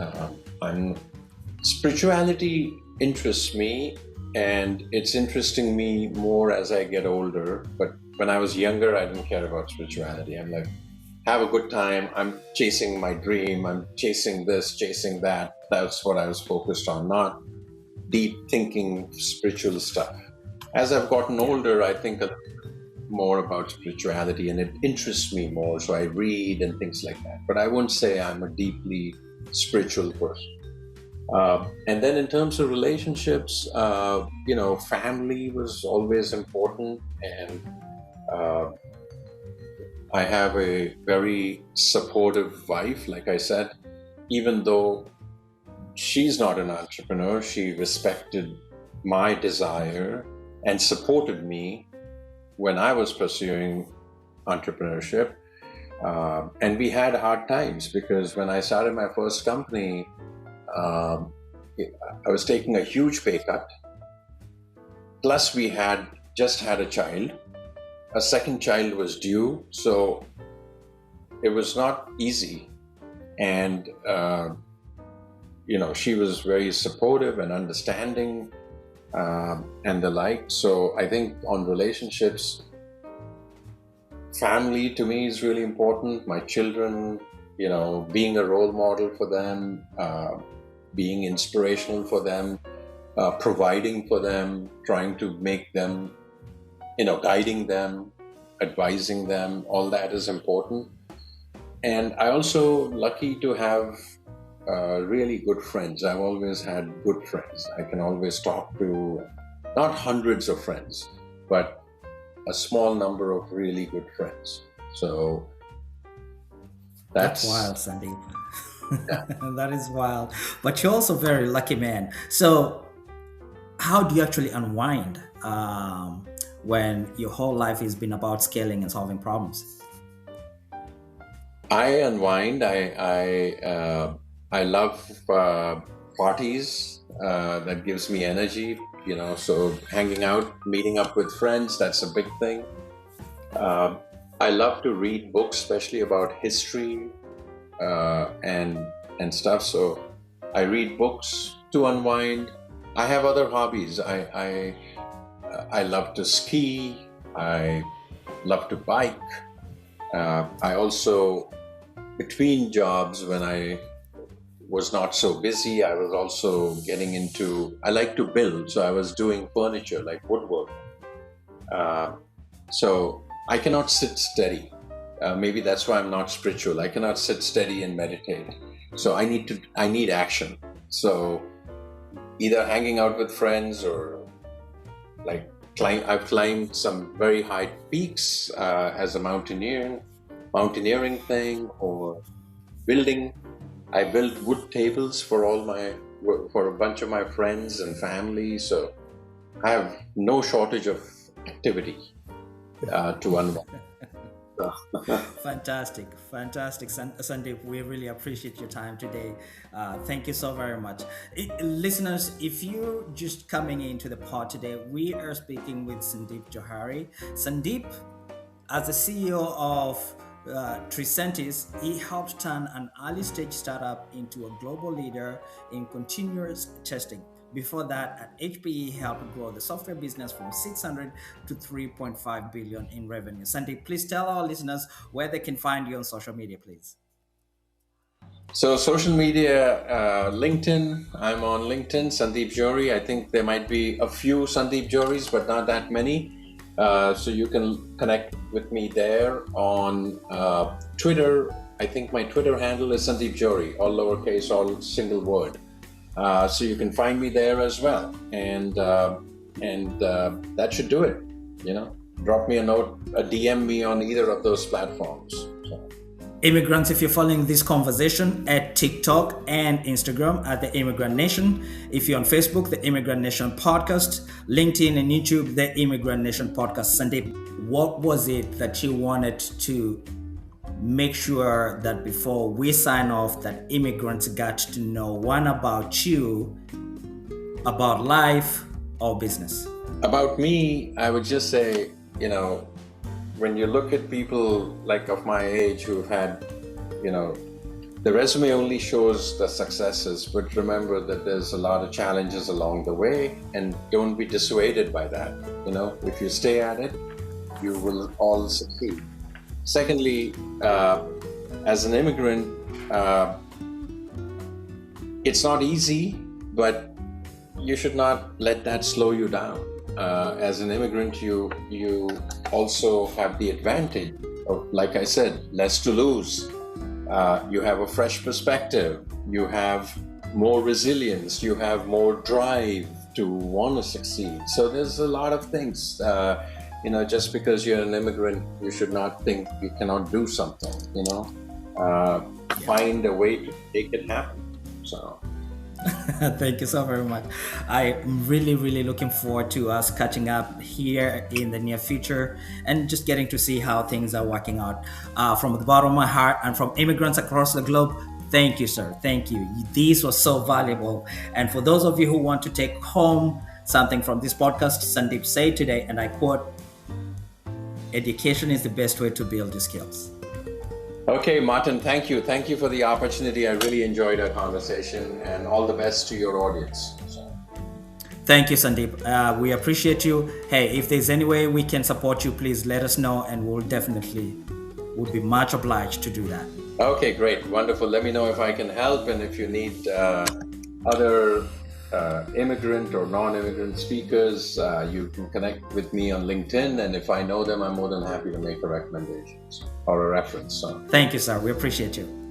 Spirituality interests me, and it's interesting me more as I get older. But when I was younger, I didn't care about spirituality. I'm like, have a good time. I'm chasing my dream. I'm chasing this, chasing that. That's what I was focused on, not deep thinking spiritual stuff. As I've gotten older, I think a little more about spirituality, and it interests me more. So I read and things like that. But I wouldn't say I'm a deeply spiritual person. And then in terms of relationships, family was always important, and I have a very supportive wife. Like I said, even though she's not an entrepreneur, she respected my desire and supported me when I was pursuing entrepreneurship. And we had hard times, because when I started my first company, I was taking a huge pay cut. Plus, we had just had a child. A second child was due, so it was not easy. And she was very supportive and understanding, and the like. So I think on relationships, family to me is really important. My children, being a role model for them, being inspirational for them, providing for them, trying to make them, guiding them, advising them, all that is important. And I also lucky to have really good friends. I've always had good friends. I can always talk to, not hundreds of friends, but a small number of really good friends. So that's wild, Sandeep. Yeah. That is wild. But you're also a very lucky man. So how do you actually unwind when your whole life has been about scaling and solving problems? I unwind. I love parties. That gives me energy. So hanging out, meeting up with friends, that's a big thing. I love to read books, especially about history and stuff. So I read books to unwind. I have other hobbies. I love to ski. I love to bike. I also, between jobs, when I was not so busy. I was also I like to build. So I was doing furniture like woodwork. So I cannot sit steady. Maybe that's why I'm not spiritual. I cannot sit steady and meditate. So I need action. So either hanging out with friends or like I've climbed some very high peaks as a mountaineering thing, or building. I built wood tables for a bunch of my friends and family. So I have no shortage of activity to unwind. Fantastic, Sandeep. We really appreciate your time today. Thank you so very much. Listeners, if you're just coming into the pod today, we are speaking with Sandeep Johri. Sandeep, as the CEO of Tricentis, he helped turn an early stage startup into a global leader in continuous testing. Before that, at HPE, he helped grow the software business from 600 to 3.5 billion in revenue. Sandeep, please tell our listeners where they can find you on social media, please. So social media, LinkedIn. I'm on LinkedIn, Sandeep Johri. I think there might be a few Sandeep Johris, but not that many. So you can connect with me there. On Twitter, I think my Twitter handle is Sandeep Johri, all lowercase, all single word. So you can find me there as well, and that should do it. Drop me a note, DM me on either of those platforms. So. Immigrants, if you're following this conversation at TikTok and Instagram at the Immigrant Nation, if you're on Facebook, the Immigrant Nation Podcast, LinkedIn and YouTube, the Immigrant Nation Podcast. Sandeep, what was it that you wanted to make sure that before we sign off, that immigrants got to know one about you, about life or business? About me, I would just say, when you look at people like of my age who've had, the resume only shows the successes, but remember that there's a lot of challenges along the way, and don't be dissuaded by that. If you stay at it, you will all succeed. Secondly, as an immigrant, it's not easy, but you should not let that slow you down. As an immigrant, you also have the advantage of, like I said, less to lose. You have a fresh perspective. You have more resilience. You have more drive to want to succeed. So there's a lot of things. Just because you're an immigrant, you should not think you cannot do something. Find a way to make it happen. So. Thank you so very much. I'm really, really looking forward to us catching up here in the near future and just getting to see how things are working out. From the bottom of my heart and from immigrants across the globe, thank you, sir. Thank you. These were so valuable. And for those of you who want to take home something from this podcast, Sandeep said today, and I quote, "Education is the best way to build your skills." Okay, Martin, thank you. Thank you for the opportunity. I really enjoyed our conversation, and all the best to your audience. Thank you, Sandeep. We appreciate you. Hey, if there's any way we can support you, please let us know, and would be much obliged to do that. Okay, great. Wonderful. Let me know if I can help, and if you need other immigrant or non-immigrant speakers, you can connect with me on LinkedIn, and if I know them, I'm more than happy to make a recommendation or a reference. Thank you, sir. We appreciate you.